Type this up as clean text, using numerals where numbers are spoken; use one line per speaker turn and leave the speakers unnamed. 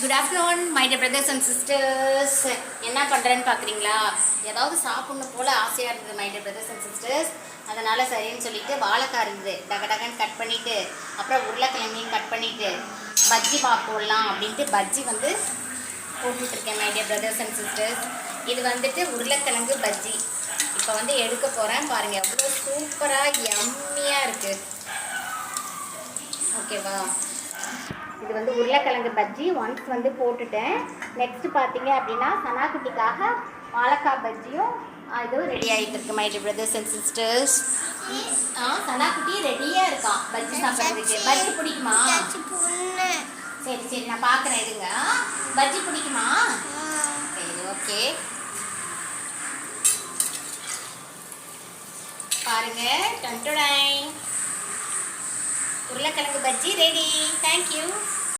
Good afternoon my dear brothers and sisters. என்ன பண்ணுறேன்னு பார்க்குறீங்களா? ஏதாவது சாப்பிட்ணும் போல் ஆசையாக இருந்தது my dear brothers and sisters. அதனால் சரின்னு சொல்லிட்டு வாழைக்காய் இருந்தது, டகன்னு கட் பண்ணிவிட்டு, அப்புறம் உருளைக்கிழங்கையும் கட் பண்ணிவிட்டு பஜ்ஜி போடலாம் அப்படின்ட்டு பஜ்ஜி வந்து போட்டுட்ருக்கேன் my dear brothers and sisters. இது வந்துட்டு உருளைக்கிழங்கு பஜ்ஜி. இப்போ வந்து எடுக்க போகிறேன் பாருங்கள், எவ்வளோ சூப்பராக யம்மியாக இருக்குது. ஓகேவா? இது வந்து உருளைக்கிழங்கு பஜ்ஜி ஒன்ஸ் வந்து போட்டுட்டேன். நெக்ஸ்ட் பார்த்தீங்க அப்படின்னா சனாக்குட்டிக்காக வாழைக்காய் பஜ்ஜியும் இதுவும் ரெடி ஆகிட்டு இருக்கு my dear brothers and sisters. சனாக்குட்டி ரெடியாக இருக்கான் பஜ்ஜி சாப்பிட்றதுக்கு. பஜ்ஜி பிடிக்குமா? சரி சரி, நான் பார்க்குறேன். இருங்க. பஜ்ஜி பிடிக்குமா? சரி, ஓகே. பாருங்க, டன்டுடாய் உருளைக்கிழங்கு பஜ்ஜி ரெடி. தேங்க்யூ.